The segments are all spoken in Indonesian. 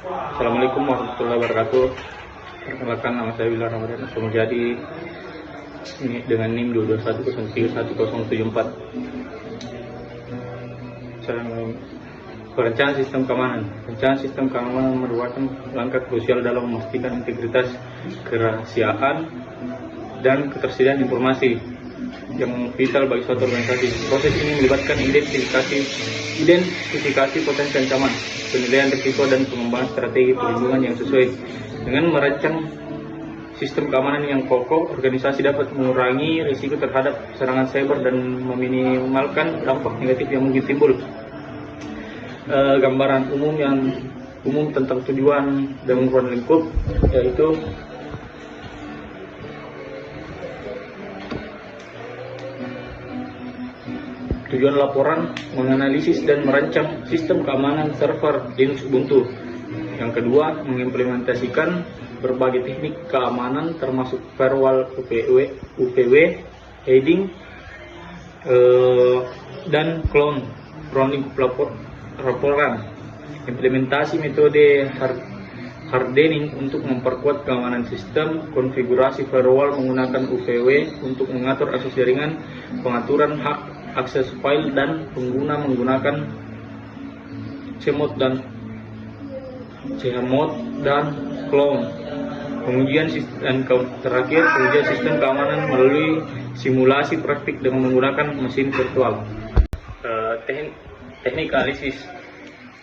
Assalamualaikum warahmatullahi wabarakatuh. Perkenalkan, nama saya Willar Ramadan. Jadi ini dengan NIM 221031074. Perencanaan sistem keamanan. Perencanaan sistem keamanan merupakan langkah krusial dalam memastikan integritas, kerahasiaan, dan ketersediaan informasi yang vital bagi suatu organisasi. Proses ini melibatkan identifikasi potensi ancaman, penilaian risiko, dan pengembangan strategi perlindungan yang sesuai. Dengan merancang sistem keamanan yang kokoh, organisasi dapat mengurangi risiko terhadap serangan cyber dan meminimalkan dampak negatif yang mungkin timbul. Gambaran umum tentang tujuan dan ruang lingkup, yaitu tujuan laporan menganalisis dan merancang sistem keamanan server Linux Ubuntu. Yang kedua, mengimplementasikan berbagai teknik keamanan termasuk firewall, UPW, heading, dan clone laporan. Implementasi metode hardening untuk memperkuat keamanan sistem, konfigurasi firewall menggunakan UPW untuk mengatur akses jaringan, pengaturan hak akses file, dan pengguna menggunakan chmod dan clone. Pengujian sistem keamanan melalui simulasi praktik dengan menggunakan mesin virtual. Teknik analisis,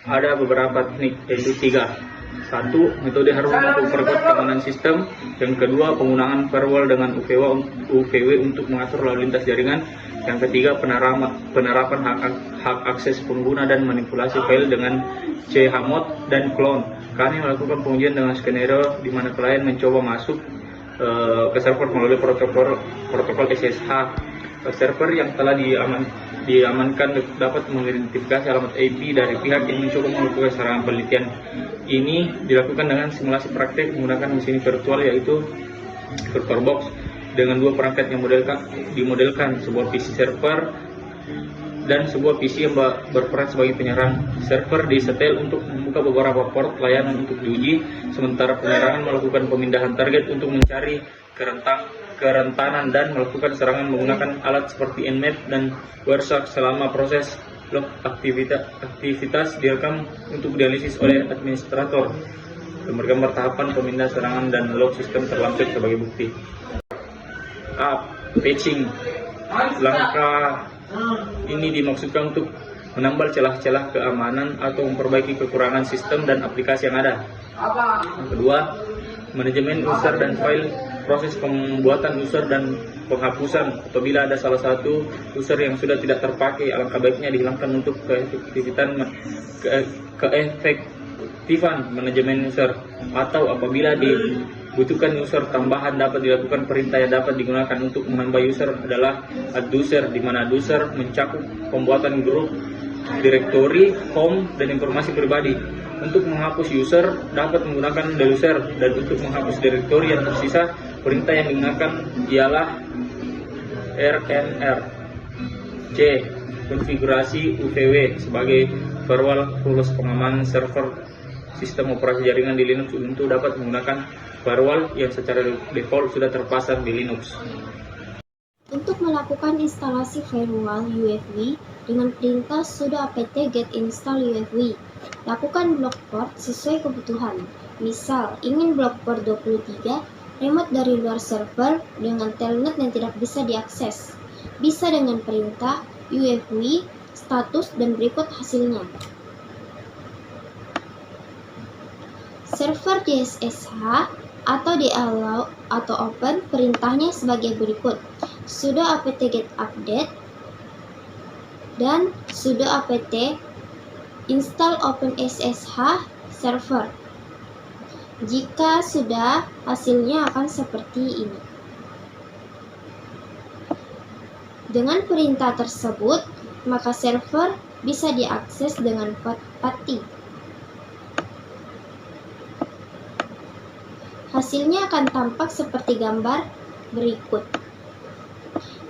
ada beberapa teknik, yaitu 3. 1. Metode hardening untuk memperkuat keamanan sistem. Yang kedua, penggunaan firewall dengan UPW untuk mengatur lalu lintas jaringan. Yang ketiga, penerapan hak akses pengguna dan manipulasi file dengan chmod dan clone. Kami melakukan pengujian dengan skenario di mana klien mencoba masuk ke server melalui protokol SSH. Server yang telah diamankan dapat mengidentifikasi alamat IP dari pihak yang mencoba melakukan serangan. Penelitian ini dilakukan dengan simulasi praktik menggunakan mesin virtual, yaitu VirtualBox, dengan 2 perangkat yang dimodelkan, sebuah PC server dan sebuah PC yang berperan sebagai penyerang. Server disetel untuk membuka beberapa port layanan untuk diuji, sementara penyerangan melakukan pemindahan target untuk mencari kerentanan dan melakukan serangan menggunakan alat seperti Nmap dan Wireshark. Selama proses log aktivitas direkam untuk dianalisis oleh administrator. Gambar-gambar tahapan pemindahan serangan dan log sistem terlampir sebagai bukti. Patching. Langkah ini dimaksudkan untuk menambal celah-celah keamanan atau memperbaiki kekurangan sistem dan aplikasi yang ada. Yang kedua, manajemen user dan file. Proses pembuatan user dan penghapusan. Apabila ada salah satu user yang sudah tidak terpakai, alangkah baiknya dihilangkan untuk keefektifan manajemen user. Atau apabila dibutuhkan user tambahan, dapat dilakukan perintah yang dapat digunakan untuk menambah user adalah add user, di mana add user mencakup pembuatan grup, direktori, home, dan informasi pribadi. Untuk menghapus user dapat menggunakan deuser, dan untuk menghapus direktori yang tersisa, perintah yang digunakan ialah rnr. C. Konfigurasi UPW sebagai firewall rules pengamanan server. Sistem operasi jaringan di Linux Ubuntu dapat menggunakan firewall yang secara default sudah terpasang di Linux. Untuk melakukan instalasi firewall UEFI dengan perintah sudo apt get install UEFI, lakukan blok port sesuai kebutuhan. Misal, ingin blok port 23 remote dari luar server dengan telnet yang tidak bisa diakses. Bisa dengan perintah UEFI status dan berikut hasilnya. Server di SSH atau di allow atau open, perintahnya sebagai berikut: sudo apt get update dan sudo apt install open SSH server. Jika sudah, hasilnya akan seperti ini. Dengan perintah tersebut, maka server bisa diakses dengan PATI. Hasilnya akan tampak seperti gambar berikut.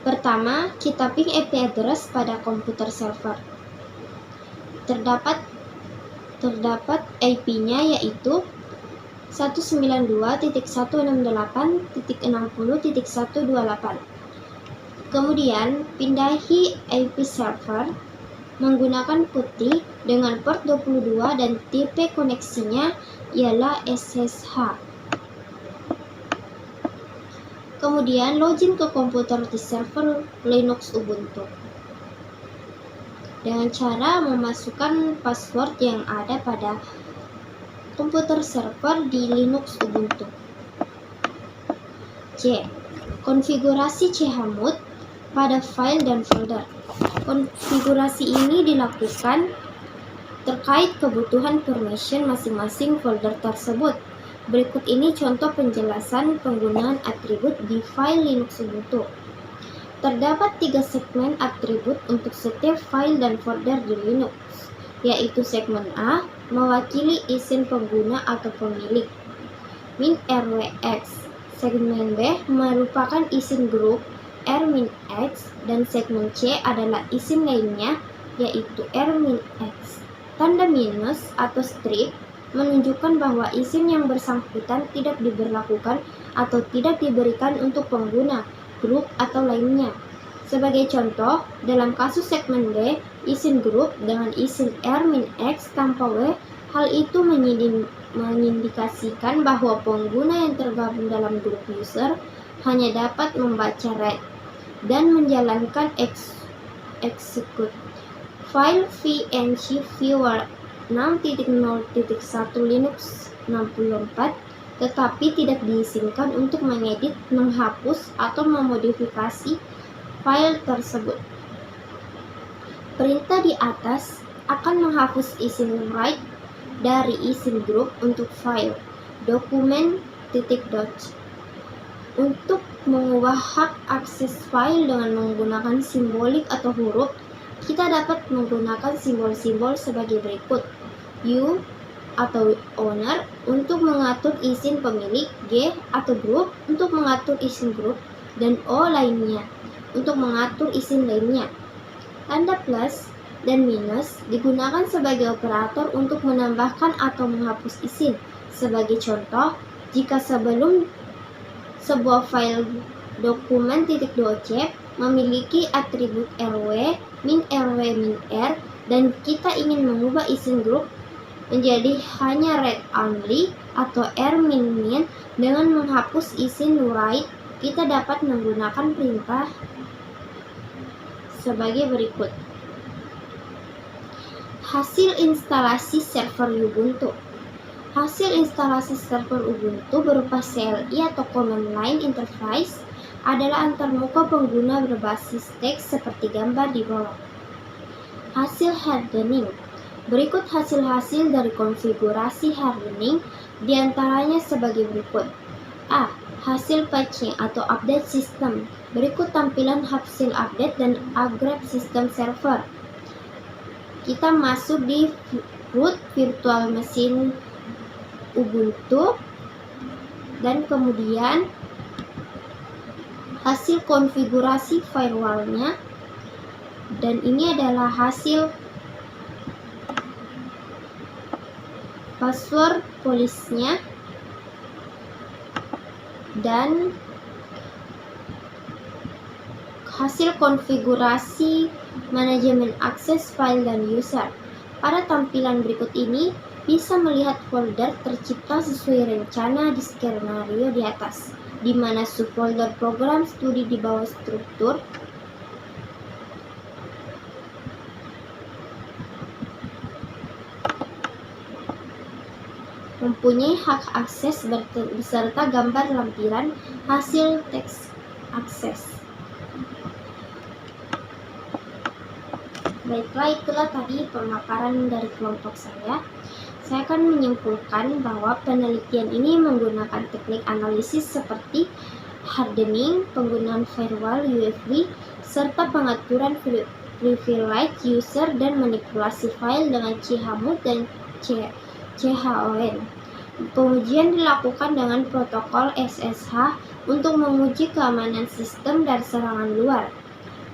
Pertama, kita ping IP address pada komputer server. Terdapat Terdapat IP-nya yaitu 192.168.60.128. Kemudian, pindahi IP server menggunakan putih dengan port 22 dan tipe koneksinya ialah SSH. Kemudian, login ke komputer di server Linux Ubuntu dengan cara memasukkan password yang ada pada komputer server di Linux Ubuntu. C. Konfigurasi chmod pada file dan folder. Konfigurasi ini dilakukan terkait kebutuhan permission masing-masing folder tersebut. Berikut ini contoh penjelasan penggunaan atribut di file Linux Ubuntu. Terdapat 3 segmen atribut untuk setiap file dan folder di Linux, yaitu segmen A mewakili izin pengguna atau pemilik, -rwx. Segmen B merupakan izin grup -x, dan segmen C adalah izin lainnya, yaitu -x. Tanda minus atau strip menunjukkan bahwa izin yang bersangkutan tidak diberlakukan atau tidak diberikan untuk pengguna, grup, atau lainnya. Sebagai contoh, dalam kasus segmen B, izin grup dengan izin -x tanpa W, hal itu mengindikasikan bahwa pengguna yang tergabung dalam grup user hanya dapat membaca read dan menjalankan execute file vnc viewer 6.0.1 Linux 64, tetapi tidak diizinkan untuk mengedit, menghapus, atau memodifikasi file tersebut. Perintah di atas akan menghapus izin write dari izin grup untuk file dokumen.doc. Untuk mengubah hak akses file dengan menggunakan simbolik atau huruf, kita dapat menggunakan simbol-simbol sebagai berikut. U atau owner untuk mengatur izin pemilik, G atau group untuk mengatur izin grup, dan O lainnya untuk mengatur izin lainnya. Tanda plus dan minus digunakan sebagai operator untuk menambahkan atau menghapus izin. Sebagai contoh, jika sebelum sebuah file dokumen.doc memiliki atribut rw, -rw, -r, dan kita ingin mengubah izin grup menjadi hanya read only atau r-min dengan menghapus izin write, kita dapat menggunakan perintah sebagai berikut. Hasil instalasi server Ubuntu. Hasil instalasi server Ubuntu berupa CLI atau Command Line Interface adalah antarmuka pengguna berbasis teks seperti gambar di bawah. Hasil hardening. Berikut hasil-hasil dari konfigurasi hardening, diantaranya sebagai berikut. A. Hasil patching atau update sistem. Berikut tampilan hasil update dan upgrade sistem server. Kita masuk di root virtual machine Ubuntu, dan kemudian hasil konfigurasi firewallnya, dan ini adalah hasil password polisnya dan hasil konfigurasi manajemen akses file dan user. Pada tampilan berikut ini bisa melihat folder tercipta sesuai rencana di skenario di atas, di mana subfolder program studi di bawah struktur mempunyai hak akses beserta gambar lampiran hasil teks akses. Baiklah, itulah tadi pemaparan dari kelompok saya. Saya akan menyimpulkan bahwa penelitian ini menggunakan teknik analisis seperti hardening, penggunaan firewall UEFI, serta pengaturan privilege user dan manipulasi file dengan chmod dan chon. Pengujian dilakukan dengan protokol SSH untuk menguji keamanan sistem dari serangan luar.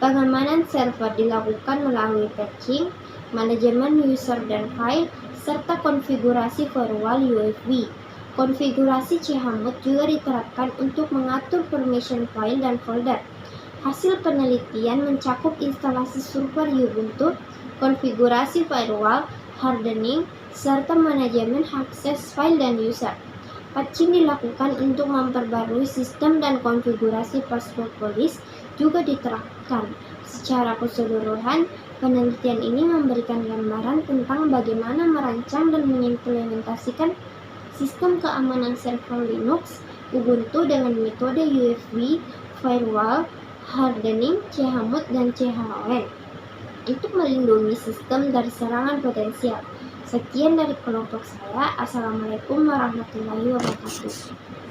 Pengamanan server dilakukan melalui patching, manajemen user dan file, serta konfigurasi firewall UEFI. Konfigurasi chmod juga diterapkan untuk mengatur permission file dan folder. Hasil penelitian mencakup instalasi server Ubuntu, konfigurasi firewall, hardening, serta manajemen akses file dan user. Patching dilakukan untuk memperbarui sistem dan konfigurasi password police juga diterapkan. Secara keseluruhan, penelitian ini memberikan gambaran tentang bagaimana merancang dan mengimplementasikan sistem keamanan server Linux Ubuntu dengan metode UEFI, firewall, hardening, chmod, dan chon untuk melindungi sistem dari serangan potensial. Sekian dari kelompok saya. Assalamualaikum warahmatullahi wabarakatuh.